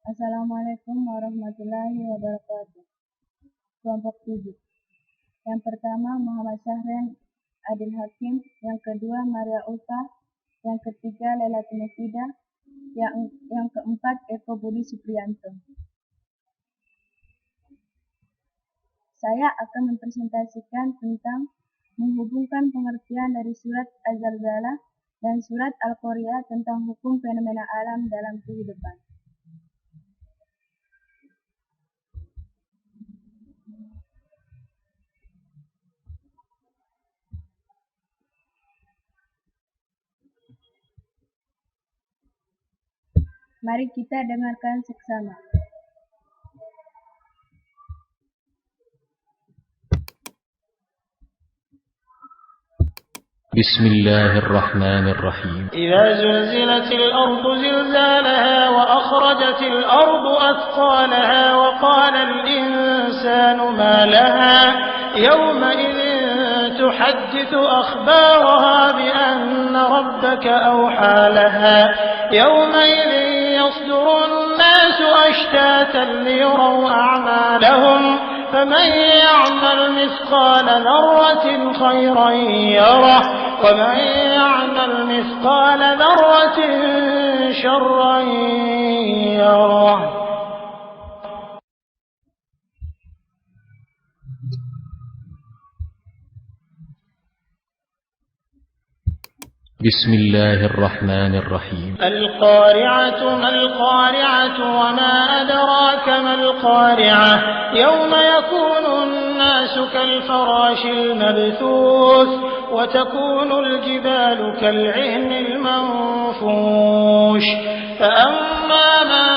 Assalamualaikum warahmatullahi wabarakatuh. Kelompok 7. Yang pertama Muhammad Syahren Adil Hakim, yang kedua Maria Ulfa, yang ketiga Lela Tunefida, yang keempat Eko Budi Supriyanto. Saya akan mempresentasikan tentang menghubungkan pengertian dari surat Az-Zalzalah dan surat Al-Qari'ah tentang hukum fenomena alam dalam kehidupan. Mari kita dengarkan seksama. بسم الله الرحمن الرحيم إذا زلزلت الأرض زلزالها وأخرجت الأرض أثقالها وقال الإنسان ما لها يومئذ تحدث أخبارها بأن ربك أوحى لها يومئذ يصدر الناس أشتاتا ليروا أعمالهم فمن يعمل مثقال ذرة خيرا يره ومن يعمل مثقال ذرة شرا يره. بسم الله الرحمن الرحيم القارعة ما القارعة وما أدراك ما القارعة يوم يكون الناس كالفراش المبثوث وتكون الجبال كالعهن المنفوش فأما من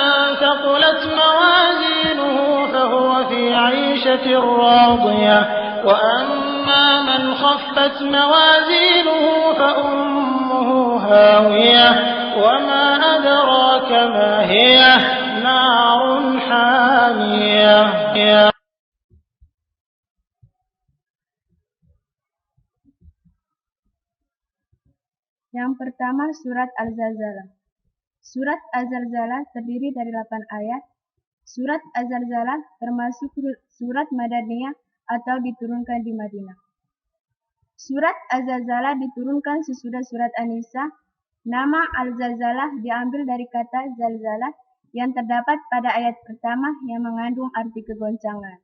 ثقلت موازينه فهو في عيشة راضية وأما من خفت موازينه فأمه هاوية وما أدراك ما هي نار حامية. Yang pertama surat Al-Zalzalah. Surat Al-Zalzalah terdiri dari 8 ayat. Surat Al-Zalzalah termasuk surat Madaniyah atau diturunkan di Madinah. Surat Al-Zalzalah diturunkan sesudah surat An-Nisa. Nama Al-Zalzalah diambil dari kata zalzalah yang terdapat pada ayat pertama yang mengandung arti kegoncangan.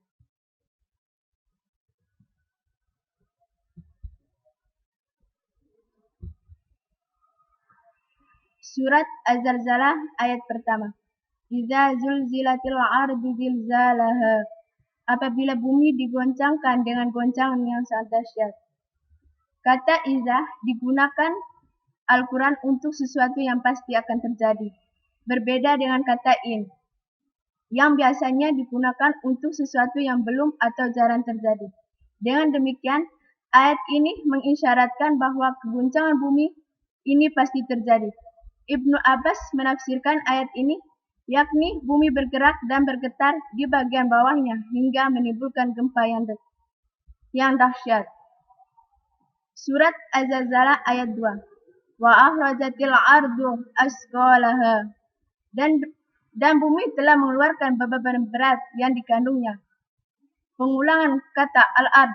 Surat Az-Zalzalah ayat pertama. Iza zulzilatil ardu zilzalaha. Apabila bumi digoncangkan dengan goncangan yang sangat dahsyat. Kata iza digunakan Al-Quran untuk sesuatu yang pasti akan terjadi. Berbeda dengan kata in, yang biasanya digunakan untuk sesuatu yang belum atau jarang terjadi. Dengan demikian, ayat ini mengisyaratkan bahwa kegoncangan bumi ini pasti terjadi. Ibnu Abbas menafsirkan ayat ini, yakni bumi bergerak dan bergetar di bagian bawahnya hingga menimbulkan gempa yang dahsyat. Surat Az-Zalzalah ayat 2. Wa akhrajatil ardu asqalaha. Dan bumi telah mengeluarkan beban berat yang dikandungnya. Pengulangan kata al-ard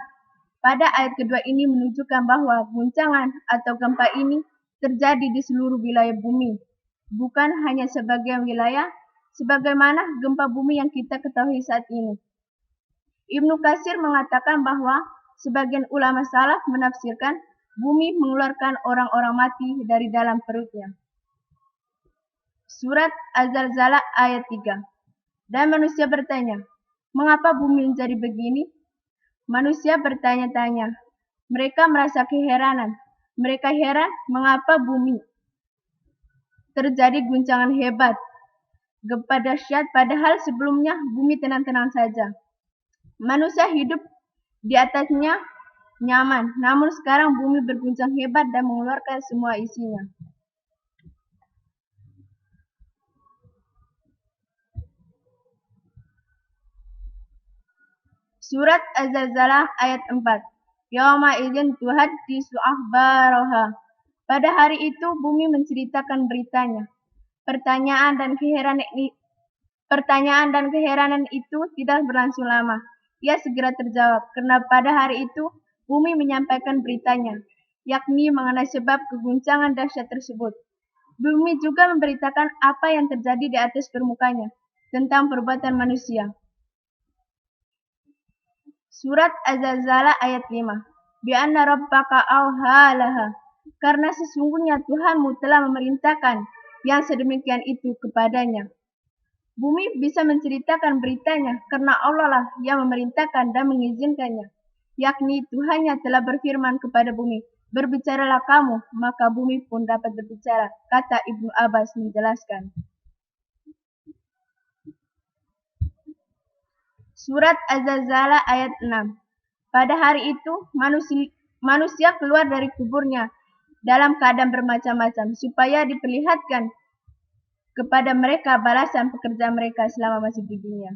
pada ayat kedua ini menunjukkan bahwa guncangan atau gempa ini terjadi di seluruh wilayah bumi, bukan hanya sebagian wilayah sebagaimana gempa bumi yang kita ketahui saat ini. Ibnu Katsir mengatakan bahwa sebagian ulama salaf menafsirkan bumi mengeluarkan orang-orang mati dari dalam perutnya. Surat Az-Zalzalah ayat 3. Dan manusia bertanya, mengapa bumi menjadi begini? Manusia bertanya-tanya. Mereka merasa keheranan. Mereka heran mengapa bumi terjadi guncangan hebat, gempa dahsyat, padahal sebelumnya bumi tenang-tenang saja. Manusia hidup di atasnya nyaman, namun sekarang bumi berguncang hebat dan mengeluarkan semua isinya. Surat Az-Zalzalah ayat 4. Yauma idzin tuhaddisu akhbaraha. Pada hari itu bumi menceritakan beritanya. Pertanyaan Pertanyaan dan keheranan itu tidak berlangsung lama. Ia segera terjawab, karena pada hari itu bumi menyampaikan beritanya, yakni mengenai sebab keguncangan dahsyat tersebut. Bumi juga memberitakan apa yang terjadi di atas permukaannya, tentang perbuatan manusia. Surat Az-Zalzalah ayat 5. Bi'anna rabbaka awha laha. Karena sesungguhnya Tuhanmu telah memerintahkan yang sedemikian itu kepadanya. Bumi bisa menceritakan beritanya karena Allah lah yang memerintahkan dan mengizinkannya. Yakni Tuhannya telah berfirman kepada bumi, berbicaralah kamu, maka bumi pun dapat berbicara, kata Ibnu Abbas menjelaskan. Surat Az-Zalzalah ayat 6. Pada hari itu, manusia keluar dari kuburnya dalam keadaan bermacam-macam, supaya diperlihatkan kepada mereka balasan pekerjaan mereka selama masih di dunia.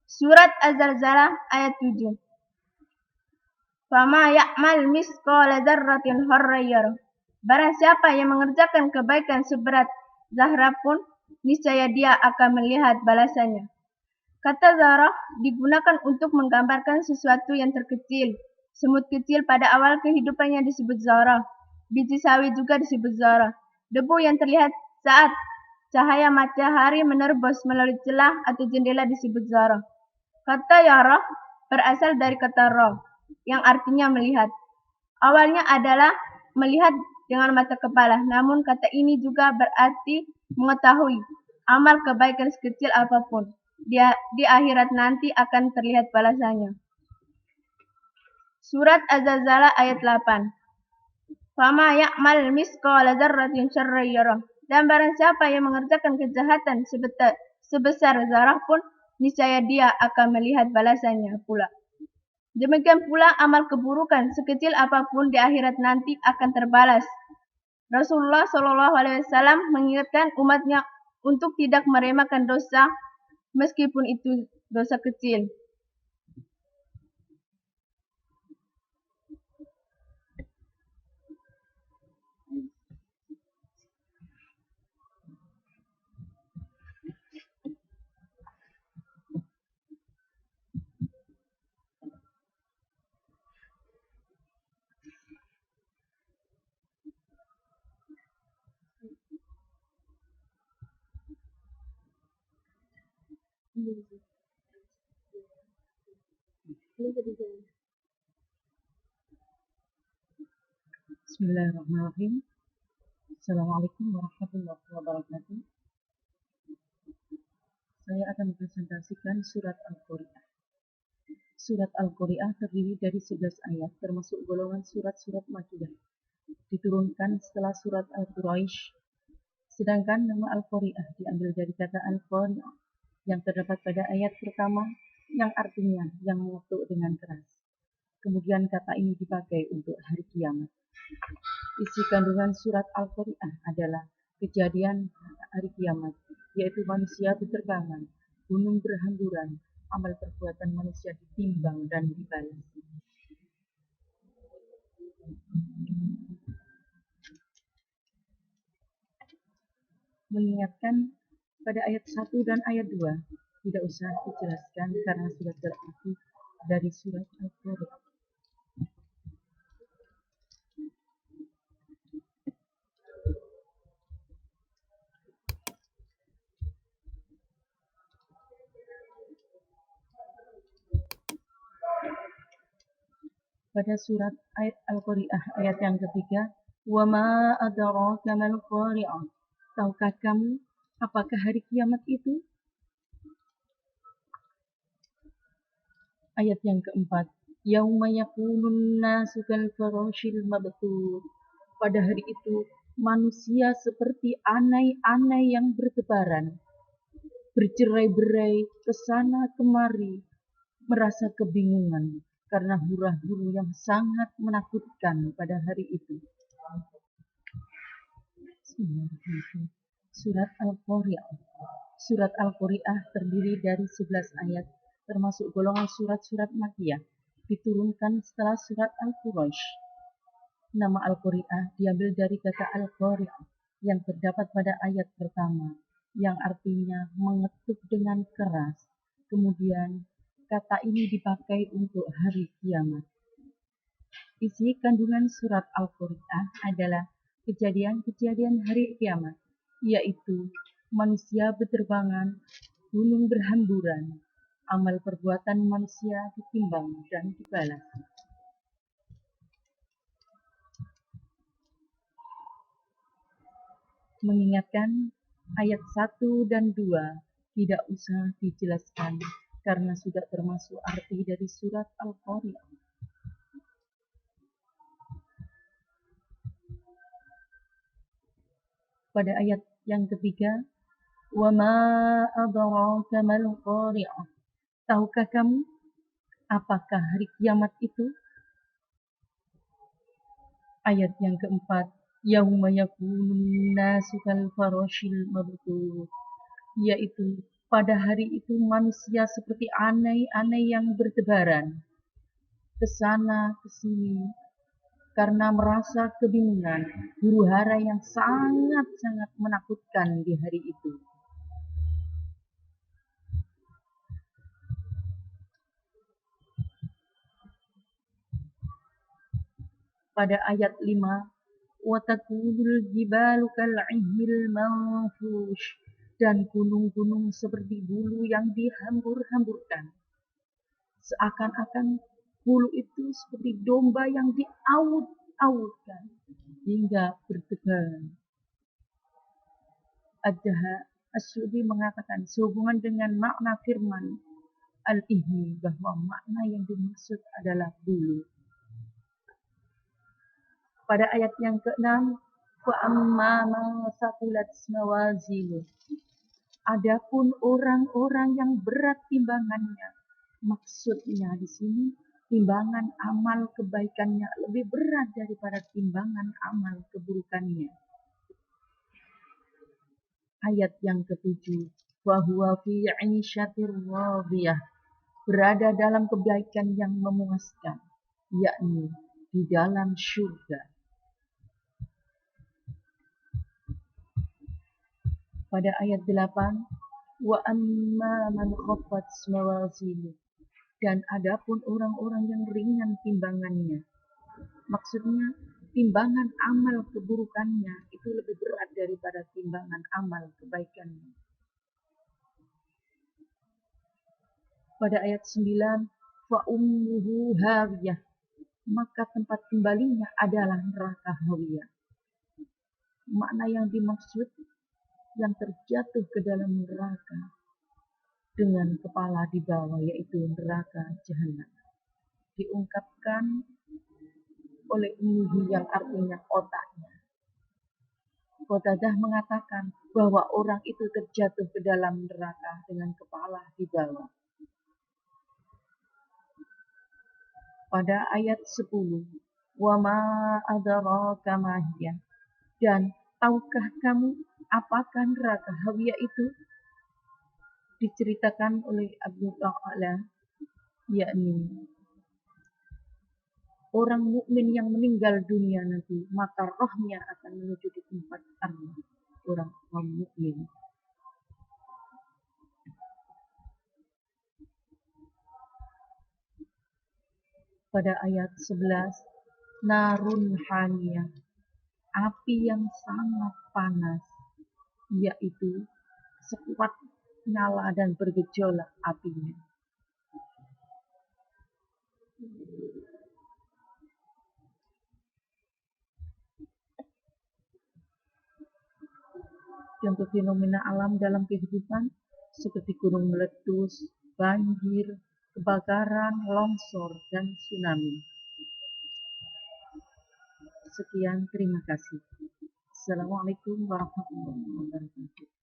Surat Az-Zalzalah ayat 7. Fama ya'mal misqala dzarratin kharran yarah. Barang siapa yang mengerjakan kebaikan seberat zarah pun, niscaya dia akan melihat balasannya. Kata zarah digunakan untuk menggambarkan sesuatu yang terkecil. Semut kecil pada awal kehidupannya disebut zarah. Biji sawi juga disebut zarah. Debu yang terlihat saat cahaya matahari menerbos melalui celah atau jendela disebut zarah. Kata yarah berasal dari kata ra, yang artinya melihat. Awalnya adalah melihat dengan mata kepala, namun kata ini juga berarti mengetahui amal kebaikan sekecil apapun. Di akhirat nanti akan terlihat balasannya. Surat Az-Zalzalah ayat 8. Fama ya'mal misqala dzarratin syarran yarah. Dan barang siapa yang mengerjakan kejahatan sebesar zarah pun, niscaya dia akan melihat balasannya pula. Demikian pula amal keburukan sekecil apapun di akhirat nanti akan terbalas. Rasulullah SAW mengingatkan umatnya untuk tidak meremehkan dosa meskipun itu dosa kecil. Bismillahirrahmanirrahim. Assalamualaikum warahmatullahi wabarakatuh. Saya akan mempresentasikan surat Al-Qari'ah. Surat Al-Qari'ah terdiri dari 11 ayat, termasuk golongan surat-surat Makkiyah. Diturunkan setelah surat Al-Quraisy. Sedangkan nama Al-Qari'ah diambil dari kata Al-Qari'ah yang terdapat pada ayat pertama, yang artinya yang mengutuk dengan keras. Kemudian kata ini dipakai untuk hari kiamat. Isi kandungan surat Al-Qari'ah adalah kejadian hari kiamat, yaitu manusia diterbangkan, gunung berhamburan, amal perbuatan manusia ditimbang dan dibalas. Mengingatkan pada ayat 1 dan ayat 2 tidak usah dijelaskan karena sudah berarti dari surat Al-Qari'ah. Pada surat ayat Al-Qari'ah ayat yang ketiga, wa ma adraka mal qari'ah. Tahukah kamu apakah hari kiamat itu? Ayat yang keempat, yauma yakunun nasu kal farashil mabthur. Pada hari itu manusia seperti anai-anai yang bertebaran, bercerai-berai kesana kemari, merasa kebingungan karena hura-hura yang sangat menakutkan pada hari itu. Surat Al-Qari'ah. Surat Al-Qari'ah terdiri dari 11 ayat, termasuk golongan surat-surat Makkiyah, diturunkan setelah surat Al-Quraisy. Nama Al-Qari'ah diambil dari kata Al-Qari'ah yang terdapat pada ayat pertama, yang artinya mengetuk dengan keras. Kemudian, kata ini dipakai untuk hari kiamat. Isi kandungan surat Al-Qari'ah adalah kejadian-kejadian hari kiamat, yaitu manusia berterbangan, gunung berhamburan, amal perbuatan manusia ditimbang dan dibalas. Mengingatkan ayat 1 dan 2 tidak usah dijelaskan karena sudah termasuk arti dari surat Al-Qari'ah. Pada ayat yang ketiga, wa ma adraka mal qari'ah. Tahukah kamu apakah hari kiamat itu? Ayat yang keempat, yauma yakunun nasu kal farashil mabthus, yaitu pada hari itu manusia seperti anai-anai yang bertebaran ke sana ke sini karena merasa kebingungan, huru-hara yang sangat-sangat menakutkan di hari itu. Pada ayat 5, وَتَكُونُ الْجِبَالُ كَالْعِهْنِ الْمَنْفُوشِ, dan gunung-gunung seperti bulu yang dihambur-hamburkan. Seakan-akan bulu itu seperti domba yang diaut-autkan hingga bertebaran. Ad-Daha As-Sudi mengatakan sehubungan dengan makna firman Al-Ihni bahwa makna yang dimaksud adalah bulu. Pada ayat yang ke-6, فَأَمَّا مَنْ ثَقُلَتْ مَوَازِينُهُ, adapun orang-orang yang berat timbangannya, maksudnya di sini timbangan amal kebaikannya lebih berat daripada timbangan amal keburukannya. Ayat yang ke-7, وَهُوَ فِي عِيشَةٍ رَاضِيَةٍ, berada dalam kebaikan yang memuaskan, yakni di dalam syurga. Pada ayat 8, wa amma man khaffat mawazinuh, dan adapun orang-orang yang ringan timbangannya, maksudnya timbangan amal keburukannya itu lebih berat daripada timbangan amal kebaikannya. Pada ayat 9, fa ummuhu hawiyah, maka tempat kembalinya adalah neraka hawiyah. Makna yang dimaksud yang terjatuh ke dalam neraka dengan kepala di bawah, yaitu neraka jahanam. Diungkapkan oleh ummuhu yang artinya otaknya. Qatadah mengatakan bahwa orang itu terjatuh ke dalam neraka dengan kepala di bawah. Pada ayat 10, wa ma adraka ma hiya, dan tahukah kamu apakah neraka hawiyah itu? Diceritakan oleh Abu Ta'ala, yakni orang mukmin yang meninggal dunia nanti, maka rohnya akan menuju di tempat arwah orang mukmin. Pada ayat 11, narun hamiyah, api yang sangat panas, yaitu sekuat nyala dan bergejolak apinya. Contoh fenomena alam dalam kehidupan seperti gunung meletus, banjir, kebakaran, longsor, dan tsunami. Sekian, terima kasih. Assalamualaikum warahmatullahi wabarakatuh.